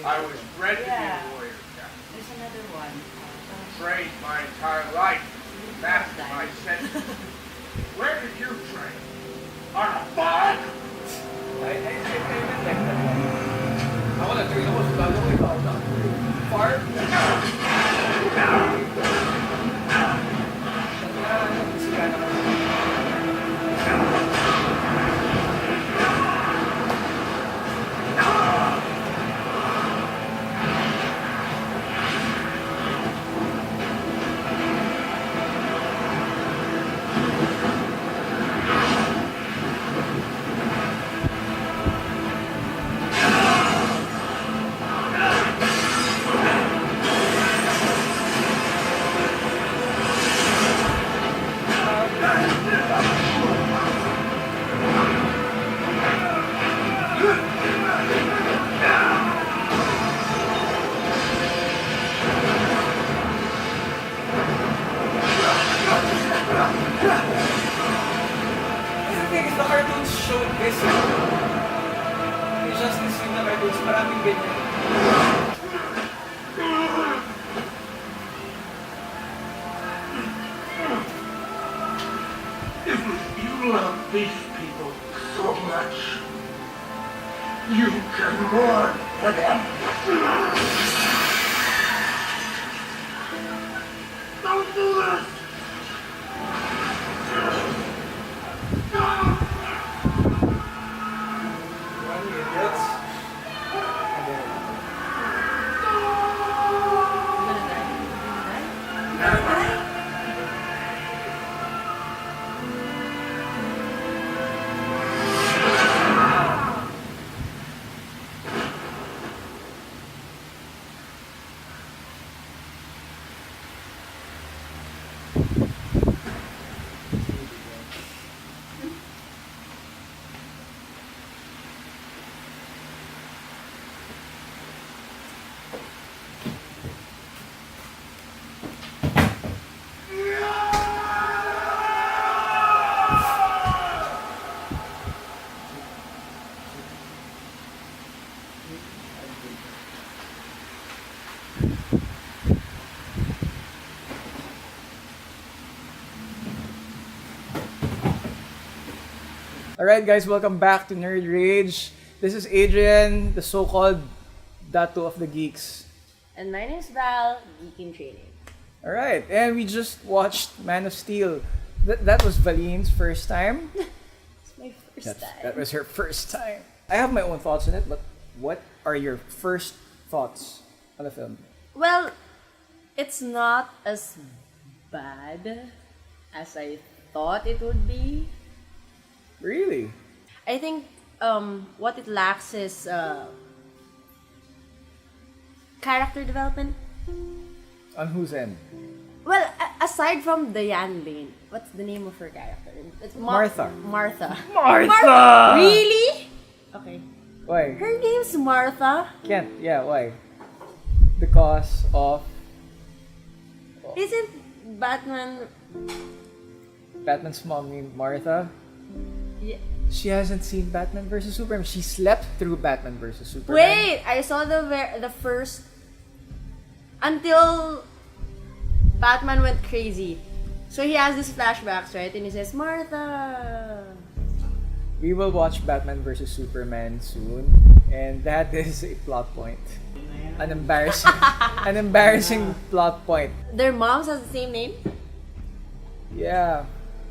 I was bred to be a warrior, Captain. There's another one. Trained my entire life. Mastered my senses. Where did you train? On a farm? I meant like that one. I want to train ako sa gagawin ko. Farm? The cartoons showed this. It's just this yung na cartoons, maraming ganyan. If you love these people so much, you can mourn for them. Don't do this! Alright guys, welcome back to Nerd Rage. This is Adrian, the so-called Dato of the Geeks. And mine is Val, geek-in-training. Alright, and we just watched Man of Steel. That was Valine's first time. It's my first time. That was her first time. I have my own thoughts on it, but what are your first thoughts on the film? Well, it's not as bad as I thought it would be. Really? I think what it lacks is character development. On whose end? Well, aside from Diane Lane, what's the name of her character? It's Martha. Martha. Martha! Really? Okay. Why? Her name's Martha. Can't. Yeah, why? Because of Isn't Batman's mom named Martha? Yeah. She hasn't seen Batman vs Superman. She slept through Batman vs Superman. Wait, I saw the first until Batman went crazy. So he has these flashbacks, right? And he says, Martha. We will watch Batman vs Superman soon, and that is a plot point. An embarrassing plot point. Their moms has the same name? Yeah.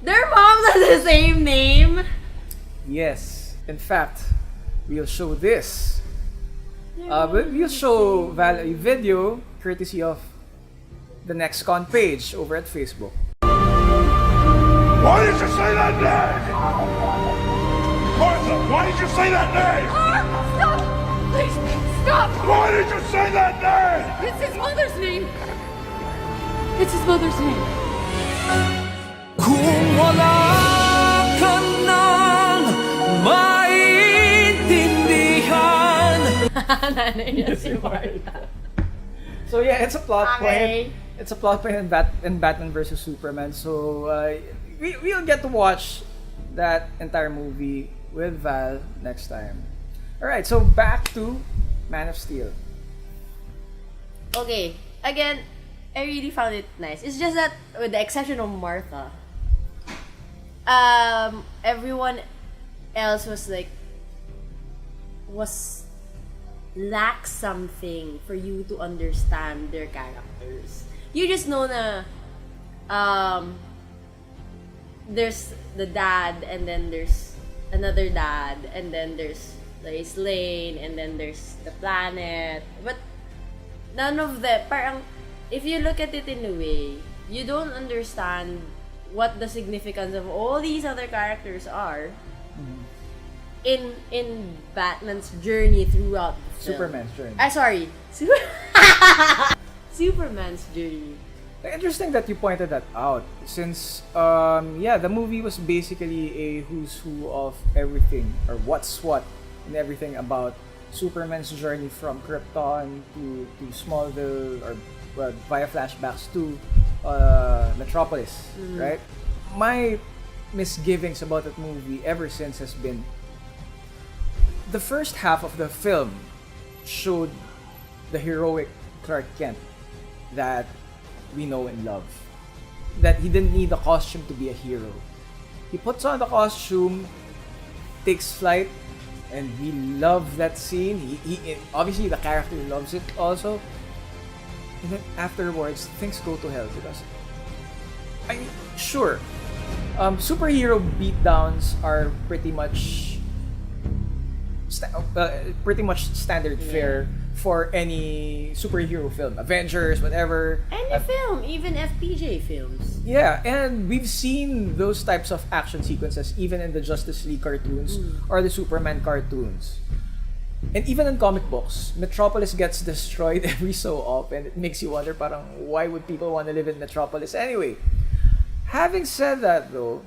Their moms has the same name? Yes. In fact, we'll show this. We'll show Val a video courtesy of the Next Con page over at Facebook. Why did you say that name? Martha, why did you say that name? Stop! Please, stop! Why did you say that name? It's his mother's name! It's his mother's name. Kung wala ka nang maintindihan. Nanay niya si Martha. So yeah, it's a plot Okay. point. It's a plot point in Batman vs Superman. So we'll get to watch that entire movie with Val next time. Alright, so back to Man of Steel. Okay, again, I really found it nice. It's just that, with the exception of Martha, everyone else was lack something for you to understand their characters. You just know na there's the dad, and then there's another dad, and then there's Lane, and then there's the planet. But none of them, parang, if you look at it in a way, you don't understand what the significance of all these other characters are in Batman's journey throughout the film. Superman's journey. Sorry. Superman's journey. Interesting that you pointed that out, since the movie was basically a who's who of everything, or what's what and everything about Superman's journey from Krypton to Smallville, or via flashbacks to Metropolis, right? My misgivings about that movie ever since has been the first half of the film showed the heroic Clark Kent that we know and love. That he didn't need the costume to be a hero. He puts on the costume, takes flight, and we love that scene. He obviously the character loves it also. And then afterwards, things go to hell because sure, superhero beatdowns are pretty much standard fare for any superhero film, Avengers, whatever. Any film, even FPJ films. Yeah, and we've seen those types of action sequences even in the Justice League cartoons or the Superman cartoons. And even in comic books, Metropolis gets destroyed every so often. It makes you wonder, parang, why would people want to live in Metropolis anyway? Having said that though,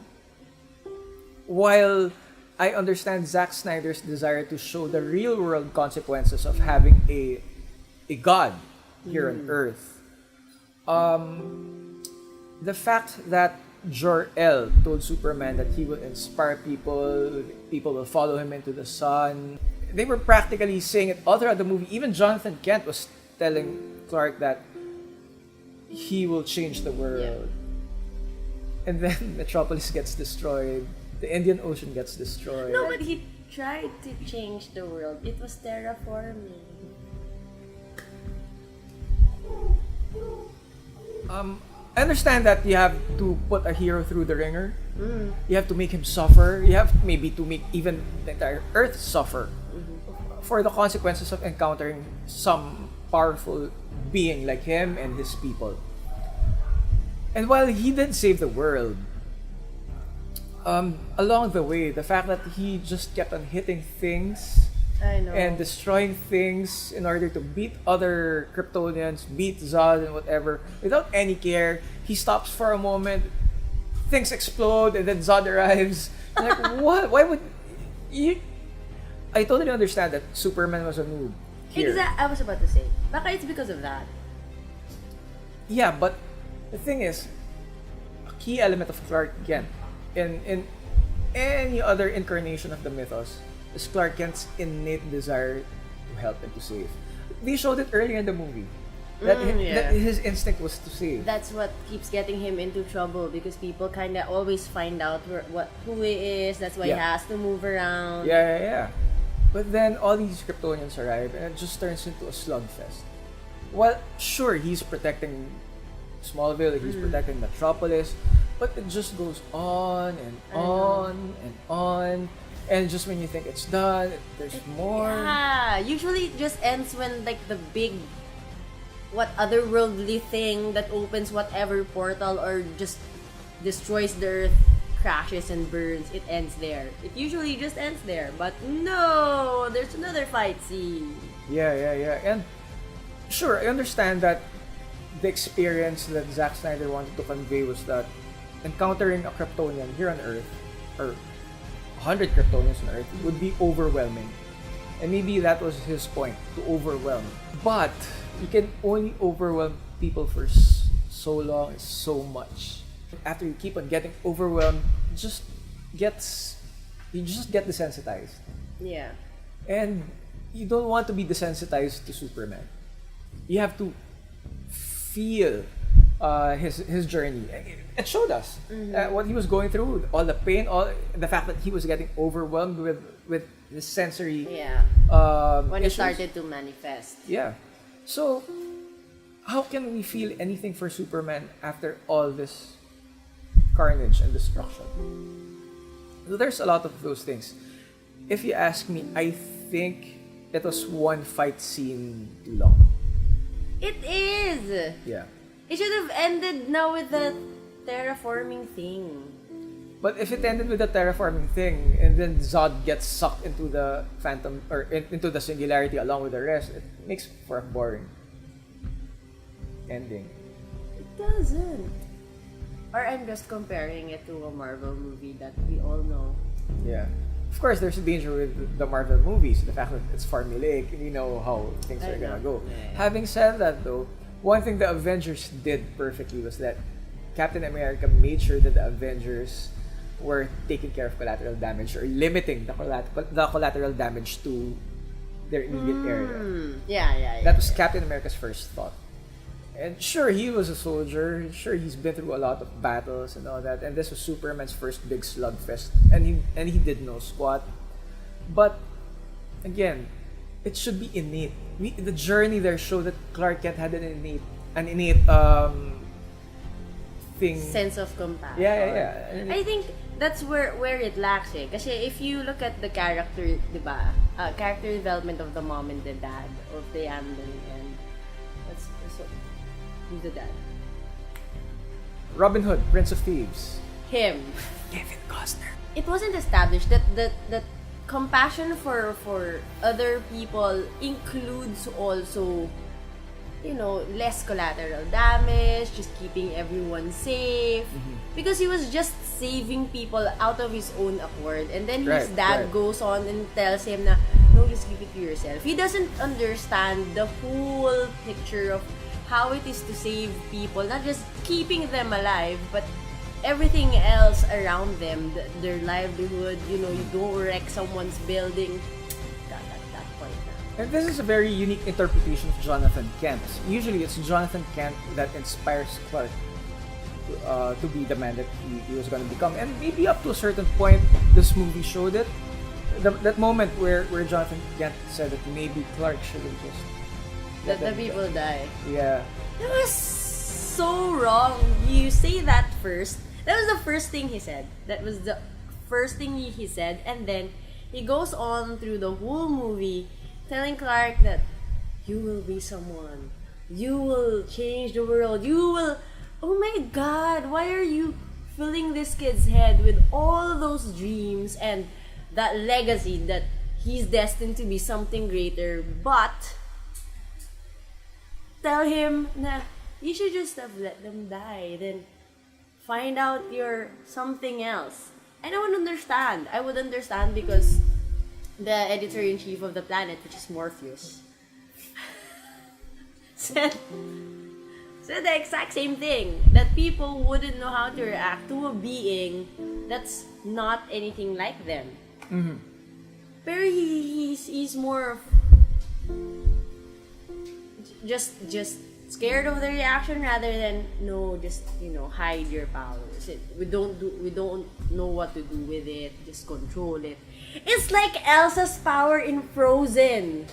while I understand Zack Snyder's desire to show the real world consequences of having a god here on Earth, the fact that Jor-El told Superman that he will inspire people will follow him into the sun. They were practically saying it all throughout the movie. Even Jonathan Kent was telling Clark that he will change the world. Yeah. And then Metropolis gets destroyed. The Indian Ocean gets destroyed. No, but he tried to change the world. It was terraforming. I understand that you have to put a hero through the ringer. You have to make him suffer. You have maybe to make even the entire Earth suffer for the consequences of encountering some powerful being like him and his people. And while he did save the world, along the way, the fact that he just kept on hitting things and destroying things in order to beat other Kryptonians, beat Zod and whatever, without any care. He stops for a moment, things explode, and then Zod arrives. Like, what? Why would you? I totally understand that Superman was a noob here. I was about to say, baka it's because of that. Yeah, but the thing is, a key element of Clark Kent in any other incarnation of the mythos is Clark Kent's innate desire to help and to save. They showed it earlier in the movie. That his instinct was to save. That's what keeps getting him into trouble, because people kind of always find out who he is. That's why he has to move around. Yeah. But then all these Kryptonians arrive and it just turns into a slugfest. Well, sure, he's protecting Smallville, he's protecting Metropolis, but it just goes on and on and on. And just when you think it's done, there's more. Yeah, usually it just ends when like the big otherworldly thing that opens whatever portal or just destroys the Earth crashes and burns. It ends there. It usually just ends there. But no, there's another fight scene. Yeah. And sure, I understand that the experience that Zack Snyder wanted to convey was that encountering a Kryptonian here on Earth, or 100 Kryptonians on Earth, would be overwhelming. And maybe that was his point, to overwhelm. But you can only overwhelm people for so long, so much. After you keep on getting overwhelmed, you just get desensitized. Yeah. And you don't want to be desensitized to Superman. You have to feel his journey. It showed us what he was going through, all the pain, all the fact that he was getting overwhelmed with the sensory. Yeah. When it issues. started to manifest. Yeah. So, how can we feel anything for Superman after all this carnage and destruction? So there's a lot of those things. If you ask me, I think it was one fight scene too long. It is! Yeah. It should have ended now with the terraforming thing. But if it ended with the terraforming thing, and then Zod gets sucked into the phantom or into the singularity along with the rest, it makes for a boring ending. It doesn't. Or I'm just comparing it to a Marvel movie that we all know. Yeah. Of course, there's a danger with the Marvel movies, the fact that it's formulaic, and you know how things are gonna go. Yeah. Having said that, though, one thing the Avengers did perfectly was that Captain America made sure that the Avengers were taking care of collateral damage or limiting the collateral damage to their immediate area. Yeah. That was Captain America's first thought. And sure, he was a soldier. Sure, he's been through a lot of battles and all that. And this was Superman's first big slugfest, and he did no squat. But again, it should be innate. The journey there showed that Clark Kent had an innate thing. Sense of compassion. Yeah. I think that's where it lacks eh. Kasi if you look at the character, diba? Character development of the mom and the dad, of the Amden and who's the dad? Robin Hood, Prince of Thieves. Him. Kevin Costner. It wasn't established that compassion for other people includes also, you know, less collateral damage, just keeping everyone safe. Because he was just saving people out of his own accord. And then his dad goes on and tells him na, no, just keep it to yourself. He doesn't understand the whole picture of how it is to save people, not just keeping them alive, but everything else around them, their livelihood, you know, you don't wreck someone's building. That point na. And this is a very unique interpretation of Jonathan Kent. Usually, it's Jonathan Kent that inspires Clark to be the man that he was going to become. And maybe up to a certain point, this movie showed it. That moment where Jonathan Kent said that maybe Clark should have just Let the people die. Yeah. That was so wrong. You say that first. That was the first thing he said. That was the first thing he said. And then he goes on through the whole movie telling Clark that you will be someone. You will change the world. You will... Oh my God, why are you filling this kid's head with all those dreams and that legacy that he's destined to be something greater, but tell him na you should just have let them die, then find out you're something else. And I would understand because the editor-in-chief of the planet, which is Morpheus, said the exact same thing, that people wouldn't know how to react to a being that's not anything like them. Pero he's more of just scared of the reaction rather than no, just, you know, hide your powers. We don't know what to do with it. Just control it. It's like Elsa's power in Frozen.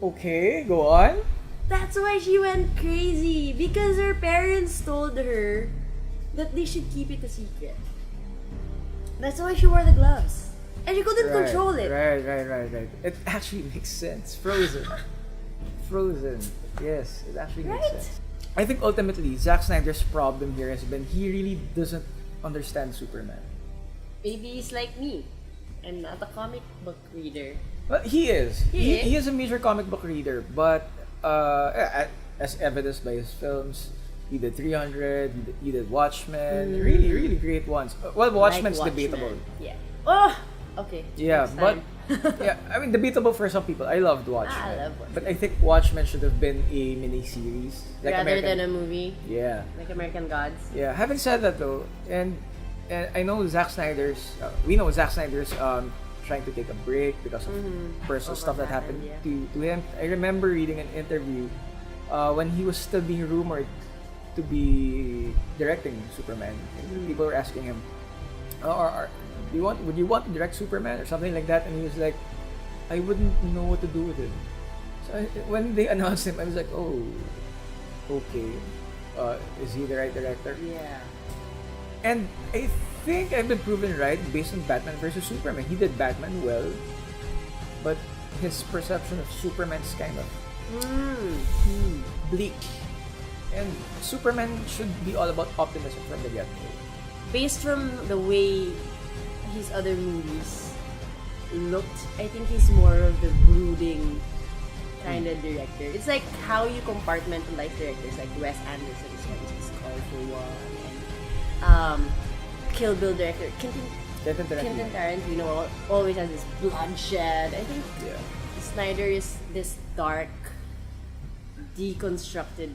Okay, go on. That's why she went crazy, because her parents told her that they should keep it a secret. That's why she wore the gloves. And she couldn't control it. Right. It actually makes sense. Frozen. Yes, it actually makes sense. I think ultimately, Zack Snyder's problem here has been he really doesn't understand Superman. Maybe he's like me. I'm not a comic book reader. Well, he is. He He is a major comic book reader, but as evidenced by his films, he did 300, he did Watchmen, really great ones. Well, Watchmen's Like Watchmen. debatable. Yeah. Oh! Okay. Yeah, next but time. yeah, I mean debatable for some people. I loved Watchmen. I love Watchmen. But I think Watchmen should have been a mini-series. Rather than a movie. Yeah. Like American Gods. Yeah, having said that though, and I know Zack Snyder's, we know Zack Snyder's trying to take a break because of personal stuff that happened to him. I remember reading an interview when he was still being rumored to be directing Superman, people were asking him, would you want to direct Superman or something like that? And he was like, I wouldn't know what to do with it. So when they announced him, I was like, oh, okay. Is he the right director? Yeah. And I think I've been proven right based on Batman vs Superman. He did Batman well, but his perception of Superman is kind of bleak. And Superman should be all about optimism from the get-go. Based from the way his other movies looked, I think he's more of the brooding kind of director. It's like how you compartmentalize directors, like Wes Anderson's his Call for One, and Kill Bill director Quentin Tarantino always has this bloodshed. I think Snyder is this dark, deconstructed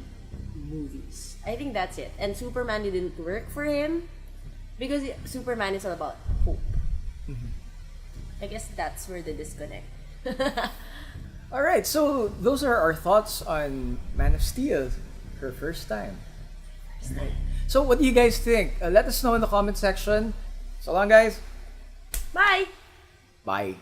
movies. I think that's it. And Superman didn't work for him because Superman is all about hope. I guess that's where the disconnect. Alright, so those are our thoughts on Man of Steel, her first time. So what do you guys think? Let us know in the comment section. So long, guys. Bye! Bye.